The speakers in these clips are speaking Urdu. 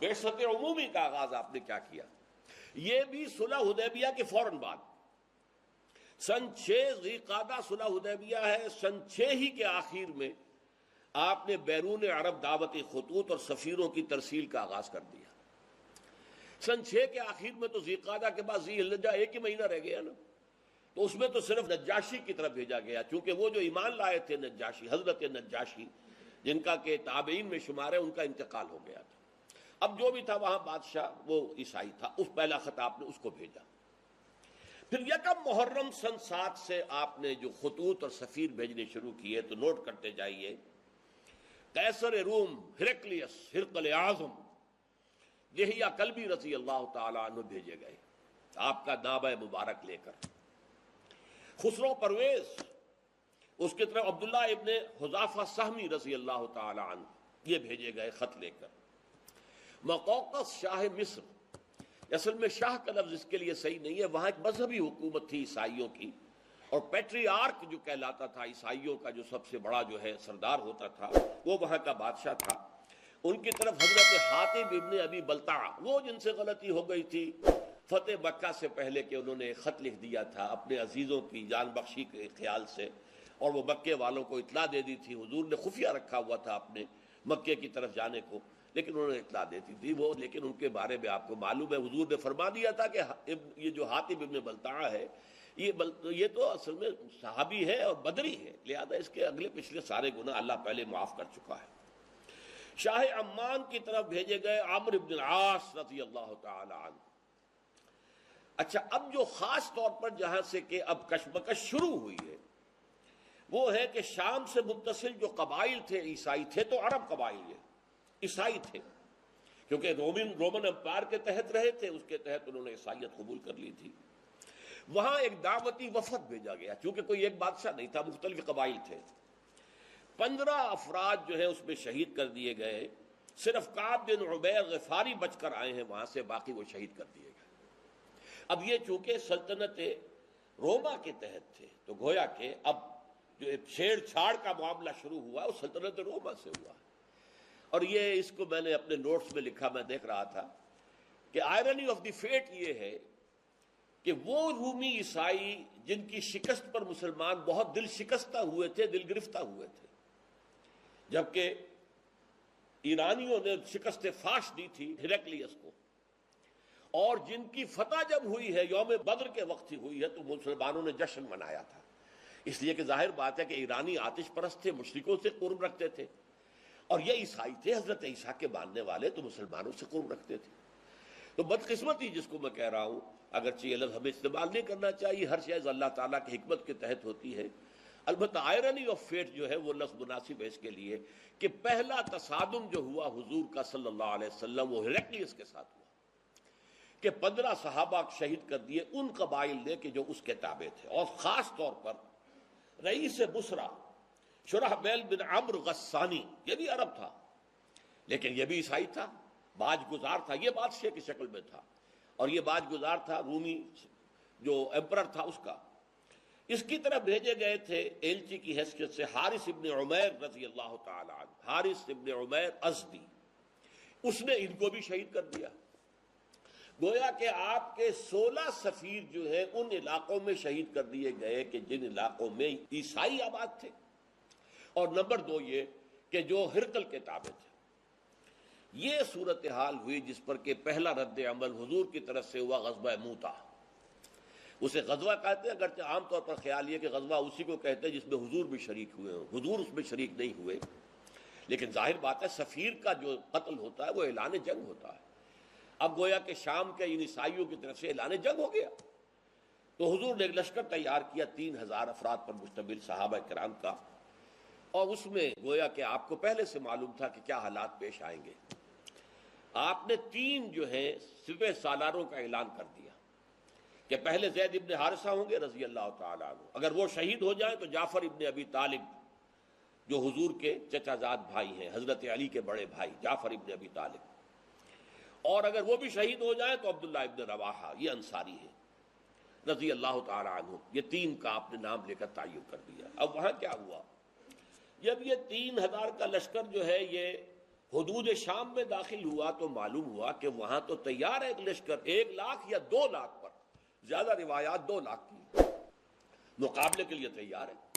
بعثت عمومی کا آغاز آپ نے کیا کیا؟ یہ بھی صلح حدیبیہ کے فوراً بعد سن 6 ذی قعدہ صلح حدیبیہ ہے، سن 6 ہی کے آخر میں آپ نے بیرون عرب دعوتی خطوط اور سفیروں کی ترسیل کا آغاز کر دیا۔ سن 6 کے آخر میں تو ذی قعدہ کے بعد ذی الحجہ ایک ہی مہینہ رہ گیا نا، تو اس میں تو صرف نجاشی کی طرف بھیجا گیا، چونکہ وہ جو ایمان لائے تھے نجاشی، حضرت نجاشی جن کا کہ تابعین میں شمار ہے، ان کا انتقال ہو گیا تھا۔ اب جو بھی تھا وہاں بادشاہ وہ عیسائی تھا، اس پہلا خط آپ نے اس کو بھیجا۔ پھر یکم محرم سن 7 سے آپ نے جو خطوط اور سفیر بھیجنے شروع کیے، تو نوٹ کرتے جائیے، قیصر روم ہرقلیس، ہرقل اعظم، یحییٰ کلبی رضی اللہ تعالیٰ عنہ بھیجے گئے آپ کا نامہ مبارک لے کر۔ خسرو پرویز، اس کی طرف عبداللہ ابن حذافہ سہمی رضی اللہ تعالیٰ عنہ، یہ بھیجے گئے خط لے کر۔ مقوقس شاہ مصر، اصل میں شاہ کا لفظ اس کے لیے صحیح نہیں ہے، وہاں ایک مذہبی حکومت تھی عیسائیوں کی، اور پیٹریارک جو کہلاتا تھا عیسائیوں کا، جو سب سے بڑا جو ہے سردار ہوتا تھا، وہ وہاں کا بادشاہ تھا۔ ان کی طرف حضرت حاتب ابن ابی بلتعہ، وہ جن سے غلطی ہو گئی تھی فتح مکہ سے پہلے کہ انہوں نے ایک خط لکھ دیا تھا اپنے عزیزوں کی جان بخشی کے خیال سے، اور وہ مکے والوں کو اطلاع دے دی تھی، حضور نے خفیہ رکھا ہوا تھا اپنے مکے کی طرف جانے کو، لیکن انہوں نے اطلاع دیتی تھی وہ، لیکن ان کے بارے میں آپ کو معلوم ہے حضور نے فرما دیا تھا کہ یہ جو حاتب ابن بلتعہ ہے یہ تو اصل میں صحابی ہے اور بدری ہے، لہذا اس کے اگلے پچھلے سارے گناہ اللہ پہلے معاف کر چکا ہے۔ شاہ عمان کی طرف بھیجے گئے عمرو بن العاص رضی اللہ تعالی عنہ۔ اچھا، اب جو خاص طور پر جہاں سے کہ اب کشمکش شروع ہوئی ہے وہ ہے کہ شام سے متصل جو قبائل تھے عیسائی تھے، تو عرب قبائل یہ عیسائی تھے، کیونکہ رومن امپائر کے تحت رہے تھے، اس کے تحت انہوں نے عیسائیت قبول کر لی تھی۔ وہاں ایک دعوتی وفد بھیجا گیا، چونکہ کوئی ایک بادشاہ نہیں تھا، مختلف قبائل تھے۔ 15 افراد جو ہے اس میں شہید کر دیے گئے، صرف کعب بن عبیر غفاری بچ کر آئے ہیں وہاں سے، باقی وہ شہید کر دیے گئے۔ اب یہ چونکہ سلطنت روما کے تحت تھے، تو گویا کہ اب جو چھیڑ چھاڑ کا معاملہ شروع ہوا وہ سلطنت روما سے ہوا، اور یہ اس کو میں نے اپنے نوٹس میں لکھا، میں دیکھ رہا تھا کہ آئرنی آف دی فیٹ یہ ہے کہ وہ رومی عیسائی جن کی شکست پر مسلمان بہت دل شکستہ ہوئے تھے، دل گرفتہ ہوئے تھے، جبکہ ایرانیوں نے شکست فاش دی تھی ہرقلیس کو، اور جن کی فتح جب ہوئی ہے یوم بدر کے وقت ہی ہوئی ہے، تو مسلمانوں نے جشن منایا تھا، اس لیے کہ ظاہر بات ہے کہ ایرانی آتش پرست تھے، مشرکوں سے قرب رکھتے تھے، اور یہ عیسائی تھے حضرت عیسیٰ کے ماننے والے، تو مسلمانوں سے قرب رکھتے تھے۔ تو بدقسمتی جس کو میں کہہ رہا ہوں، اگرچہ یہ لفظ ہمیں استعمال نہیں کرنا چاہیے، ہر شے اللہ تعالیٰ کی حکمت کے تحت ہوتی ہے، البتہ آئرنی آف فیٹ جو ہے وہ لفظ مناسب ہے اس کے لیے کہ پہلا تصادم جو ہوا حضور کا صلی اللہ علیہ وسلم وہ ہرقلیس کے ساتھ ہوا، کہ 15 صحابہ شہید کر دیے ان قبائل نے کہ جو اس کے تابع تھے، اور خاص طور پر رئیس بصرہ شرحبیل بن عمرو غسانی، یہ بھی عرب تھا لیکن یہ بھی عیسائی تھا، باج گزار تھا، یہ بادشاہ کی شکل میں تھا، اور یہ باج گزار تھا رومی جو ایمپرر تھا اس کا۔ اس کی طرف بھیجے گئے تھے ایلچی کی حیثیت سے حارث ابن عمیر رضی اللہ تعالی عنہ، حارث ابن عمیر ازدی، اس نے ان کو بھی شہید کر دیا۔ گویا کہ آپ کے 16 سفیر جو ہیں ان علاقوں میں شہید کر دیے گئے کہ جن علاقوں میں عیسائی آباد تھے، اور نمبر 2 یہ کہ جو ہرقل کے تابع تھے۔ یہ صورتحال ہوئی جس پر کہ پہلا رد عمل حضور کی طرف سے ہوا غزوہ موتا۔ اسے غزوہ کہتے ہیں، اگرچہ عام طور پر خیال یہ کہ غزوہ اسی کو کہتے ہیں جس میں حضور بھی شریک ہوئے ہوں، حضور اس میں شریک نہیں ہوئے، لیکن ظاہر بات ہے سفیر کا جو قتل ہوتا ہے وہ اعلان جنگ ہوتا ہے۔ اب گویا کہ شام کے ان عیسائیوں کی طرف سے اعلان جنگ ہو گیا، تو حضور نے ایک لشکر تیار کیا 3000 افراد پر مشتمل صحابہ کرام کا، اور اس میں گویا کہ آپ کو پہلے سے معلوم تھا کہ کیا حالات پیش آئیں گے۔ آپ نے 3 جو ہیں سپہ سالاروں کا اعلان کر دیا کہ پہلے زید ابن حارثہ ہوں گے رضی اللہ تعالیٰ عنہ، اگر وہ شہید ہو جائیں تو جعفر ابن ابی طالب جو حضور کے چچا زاد بھائی ہیں، حضرت علی کے بڑے بھائی جعفر ابن ابی طالب، اور اگر وہ بھی شہید ہو جائیں تو عبداللہ ابن رواحہ، یہ انصاری ہے رضی اللہ تعالیٰ عنہ۔ یہ 3 کا آپ نے نام لے کر تعین کر دیا۔ اب وہاں کیا ہوا، جب یہ 3000 کا لشکر جو ہے یہ حدود شام میں داخل ہوا تو معلوم ہوا کہ وہاں تو تیار ہے ایک لشکر 1,00,000 یا 2,00,000 پر، زیادہ روایات 2,00,000 کی، مقابلے کے لیے تیار ہے۔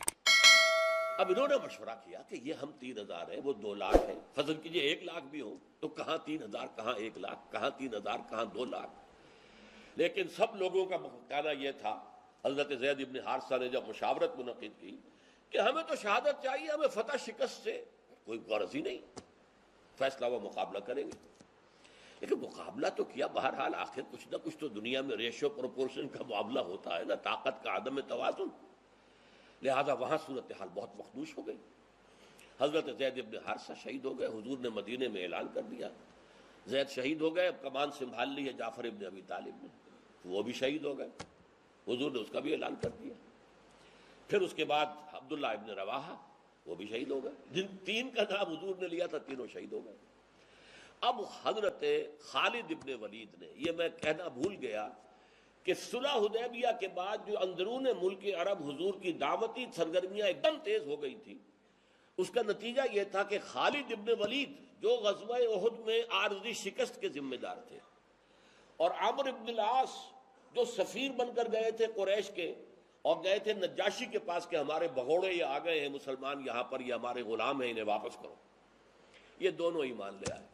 اب انہوں نے مشورہ کیا کہ یہ ہم 3,000 ہیں، وہ 2,00,000 ہیں، فرض کیجئے 1,00,000 بھی ہوں تو کہاں 3,000 کہاں 1,00,000، کہاں 3,000 کہاں 2,00,000۔ لیکن سب لوگوں کا کہنا یہ تھا، حضرت زید ابن حارثہ نے جب مشاورت منعقد کی کہ ہمیں تو شہادت چاہیے، ہمیں فتح شکست سے کوئی غرض ہی نہیں، فیصلہ وہ مقابلہ کریں گے۔ لیکن مقابلہ تو کیا، بہرحال آخر کچھ نہ کچھ تو دنیا میں ریشو پروپورشن کا معاملہ ہوتا ہے نا، طاقت کا عدم توازن، لہذا وہاں صورتحال بہت مخدوش ہو گئی۔ حضرت زید ابن حارثہ شہید ہو گئے، حضور نے مدینے میں اعلان کر دیا زید شہید ہو گئے، اب کمان سنبھال لی ہے جعفر ابن ابی طالب نے، وہ بھی شہید ہو گئے، حضور نے اس کا بھی اعلان کر دیا۔ پھر اس کے بعد عبداللہ ابن رواحہ وہ بھی شہید ہو گئے، جن 3 کا نام حضور نے لیا تھا تینوں شہید ہو گئے۔ اب حضرت خالد ابن ولید نے، یہ میں کہنا بھول گیا کہ صلح حدیبیہ کے بعد جو اندرون ملک عرب حضور کی دعوتی سرگرمیاں ایک دم تیز ہو گئی تھی، اس کا نتیجہ یہ تھا کہ خالد ابن ولید جو غزوہ احد میں عارضی شکست کے ذمہ دار تھے، اور عمرو ابن العاص جو سفیر بن کر گئے تھے قریش کے اور گئے تھے نجاشی کے پاس کہ ہمارے بھگوڑے یہ آ گئے ہیں مسلمان یہاں پر، یہ ہمارے غلام ہیں، انہیں واپس کرو، یہ دونوں ایمان لے آئے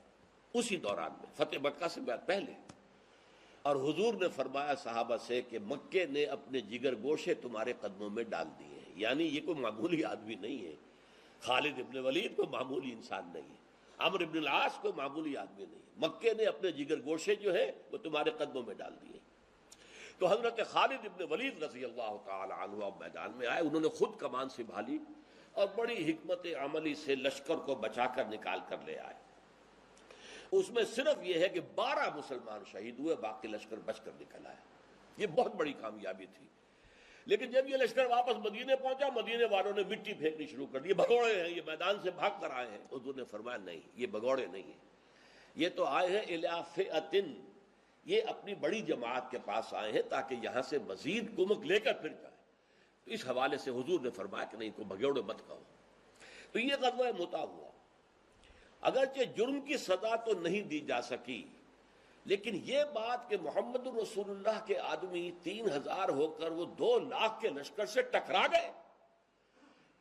اسی دوران میں، فتح مکہ سے پہلے۔ اور حضور نے فرمایا صحابہ سے کہ مکے نے اپنے جگر گوشے تمہارے قدموں میں ڈال دیے ہیں، یعنی یہ کوئی معمولی آدمی نہیں ہے، خالد ابن ولید کوئی معمولی انسان نہیں ہے، عمرو ابن العاص کوئی معمولی آدمی نہیں ہے، مکے نے اپنے جگر گوشے جو ہے وہ تمہارے قدموں میں ڈال دیے۔ تو حضرت خالد ابن ولید رضی اللہ تعالی عنہ اب میدان میں آئے، انہوں نے خود کمان سنبھالی اور بڑی حکمت عملی سے لشکر کو بچا کر نکال کر لے آئے۔ اس میں صرف یہ ہے کہ 12 مسلمان شہید ہوئے، باقی لشکر بچ کر نکل آیا، یہ بہت بڑی کامیابی تھی۔ لیکن جب یہ لشکر واپس مدینے پہنچا، مدینے والوں نے مٹی پھینکنی شروع کر دی، یہ بھگوڑے ہیں، یہ میدان سے بھاگ کر آئے ہیں۔ حضور نے فرمایا نہیں، یہ بھگوڑے نہیں ہیں، یہ تو آئے ہیں الی فئۃ، یہ اپنی بڑی جماعت کے پاس آئے ہیں تاکہ یہاں سے مزید کمک لے کر پھر جائیں۔ تو اس حوالے سے حضور نے فرمایا کہ نہیں، کو بھگوڑے مت کہو۔ تو یہ غزوہ مؤتہ ہوا، اگرچہ جرم کی سزا تو نہیں دی جا سکی، لیکن یہ بات کہ محمد رسول اللہ کے آدمی 3,000 ہو کر وہ 2,00,000 کے لشکر سے ٹکرا گئے،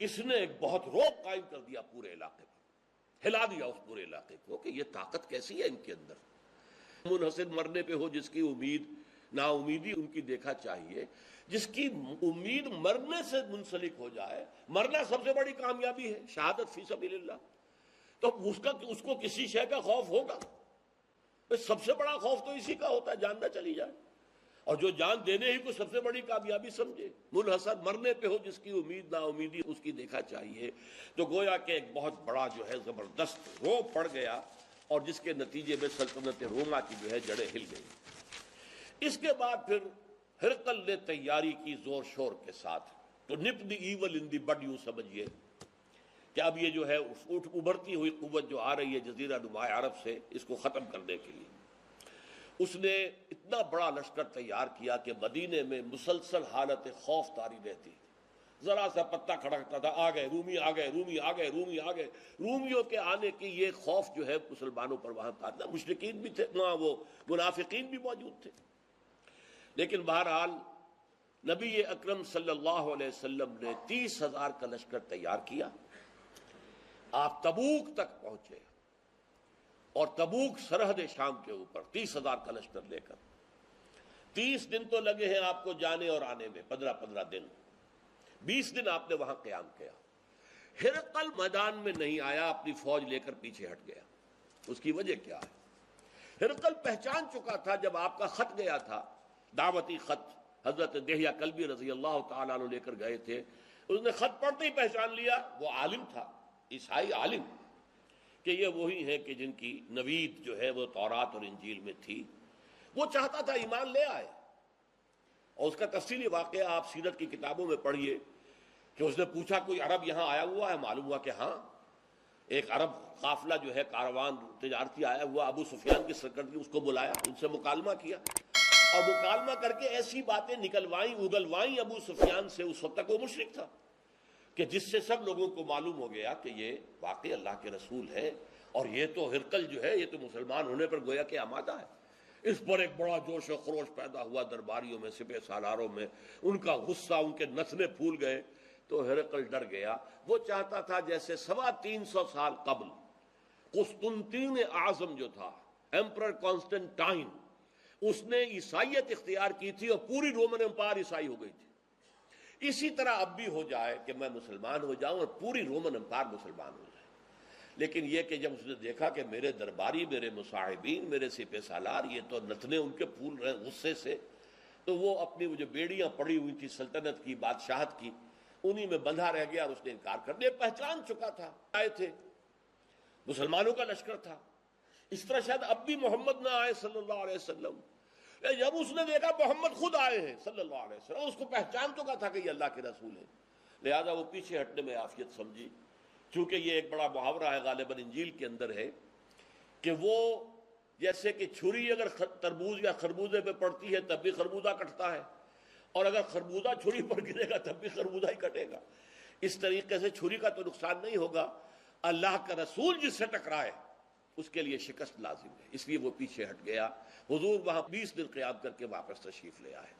اس نے ایک بہت رعب قائم کر دیا پورے علاقے پر، ہلا دیا اس پورے علاقے کو کہ یہ طاقت کیسی ہے ان کے اندر۔ منحصر مرنے پہ ہو جس کی امید، نا امیدی ان کی دیکھا چاہیے، جس کی امید مرنے سے منسلک ہو جائے، مرنا سب سے بڑی کامیابی ہے، شہادت فی سبیل اللہ، تو اس کو کسی شے کا خوف ہوگا، سب سے بڑا خوف تو اسی کا ہوتا ہے، جان نہ چلی جائے، اور جو جان دینے ہی کو سب سے بڑی کامیابی سمجھے، منحصر مرنے پہ ہو جس کی امید نا امیدی اس کی دیکھا چاہیے۔ تو گویا کہ ایک بہت بڑا جو ہے زبردست رعب پڑ گیا، اور جس کے نتیجے میں سلطنت روما کی جو ہے جڑیں ہل گئی۔ اس کے بعد پھر ہرقل نے تیاری کی زور شور کے ساتھ، تو نپ دی ایول ان دی بڈ، یوں سمجھیے کہ اب یہ جو ہے ابھرتی ہوئی قوت جو آ رہی ہے جزیرہ نما عرب سے، اس کو ختم کرنے کے لیے اس نے اتنا بڑا لشکر تیار کیا کہ مدینے میں مسلسل حالت خوف طاری رہتی، ذرا سا پتہ کھڑکتا تھا، آ گئے رومی، آ گئے رومی، آ گئے رومی، آ گئے۔ رومیوں کے آنے کی یہ خوف جو ہے مسلمانوں پر وہاں تھا، مشرکین بھی تھے وہاں، وہ منافقین بھی موجود تھے، لیکن بہرحال نبی اکرم صلی اللہ علیہ وسلم نے 30,000 کا لشکر تیار کیا۔ آپ تبوک تک پہنچے، اور تبوک سرحد شام کے اوپر 30,000 کا لشکر لے کر 30 دن تو لگے ہیں آپ کو جانے اور آنے میں، 15 دن، 20 دن آپ نے وہاں قیام کیا۔ ہرقل میدان میں نہیں آیا، اپنی فوج لے کر پیچھے ہٹ گیا۔ اس کی وجہ کیا ہے؟ ہرقل پہچان چکا تھا جب آپ کا خط گیا تھا، دعوتی خط حضرت دہیہ کلبی رضی اللہ تعالیٰ عنہ لے کر گئے تھے، اس نے خط پڑھتے ہی پہچان لیا، وہ عالم تھا، عیسائی عالم، کہ یہ وہی ہے کہ جن کی نوید جو ہے وہ تورات اور انجیل میں تھی۔ وہ چاہتا تھا ایمان لے آئے، اور اس کا تفصیلی واقعہ آپ سیرت کی کتابوں میں پڑھیے کہ اس نے پوچھا کوئی عرب یہاں آیا ہوا ہے؟ معلوم ہوا کہ ہاں، ایک عرب قافلہ جو ہے کاروان تجارتی آیا ہوا، ابو سفیان کی سرکردگی، اس کو بلایا، ان سے مکالمہ کیا، اور مکالمہ کر کے ایسی باتیں نکلوائیں اگلوائیں ابو سفیان سے، اس وقت تک وہ مشرک تھا، کہ جس سے سب لوگوں کو معلوم ہو گیا کہ یہ واقعی اللہ کے رسول ہے، اور یہ تو ہرقل جو ہے یہ تو مسلمان ہونے پر گویا کہ آمادہ ہے. اس پر ایک بڑا جوش و خروش پیدا ہوا درباریوں میں، سپہ سالاروں میں، ان کا غصہ، ان کے نتنے پھول گئے. تو ہرقل ڈر گیا. وہ چاہتا تھا جیسے 325 سال قبل قسطنطین اعظم جو تھا، ایمپرر کانسٹنٹائن، اس نے عیسائیت اختیار کی تھی اور پوری رومن امپائر عیسائی ہو گئی تھی. اسی طرح اب بھی ہو جائے کہ میں مسلمان ہو جاؤں اور پوری رومن امپائر مسلمان ہو جائے. لیکن یہ کہ جب اس نے دیکھا کہ میرے درباری، میرے مصاحبین، میرے سپہ سالار یہ تو نتنے ان کے پھول رہے غصے سے، تو وہ اپنی وہ جو بیڑیاں پڑی ہوئی تھی سلطنت کی، بادشاہت کی، انہی میں بندھا رہ گیا اور اس نے انکار کر دیا. پہچان چکا تھا آئے تھے، مسلمانوں کا لشکر تھا. اس طرح شاید اب بھی محمد نہ آئے صلی اللہ علیہ وسلم. جب اس نے دیکھا محمد خود آئے ہیں صلی اللہ علیہ وسلم، اس کو پہچان چکا تھا کہ یہ اللہ کے رسول ہیں، لہذا وہ پیچھے ہٹنے میں عافیت سمجھی. چونکہ یہ ایک بڑا محاورہ ہے غالباً انجیل کے اندر ہے کہ وہ جیسے کہ چھری اگر تربوز یا خربوزے پہ پڑتی ہے تب بھی خربوزہ کٹتا ہے، اور اگر خربوزہ چھری پر گرے گا تب بھی خربوزہ ہی کٹے گا. اس طریقے سے چھری کا تو نقصان نہیں ہوگا، اللہ کا رسول جس سے ٹکرائے اس کے لیے شکست لازم ہے. اس لیے وہ پیچھے ہٹ گیا. حضور وہاں 20 دن قیام کر کے واپس تشریف لے آئے.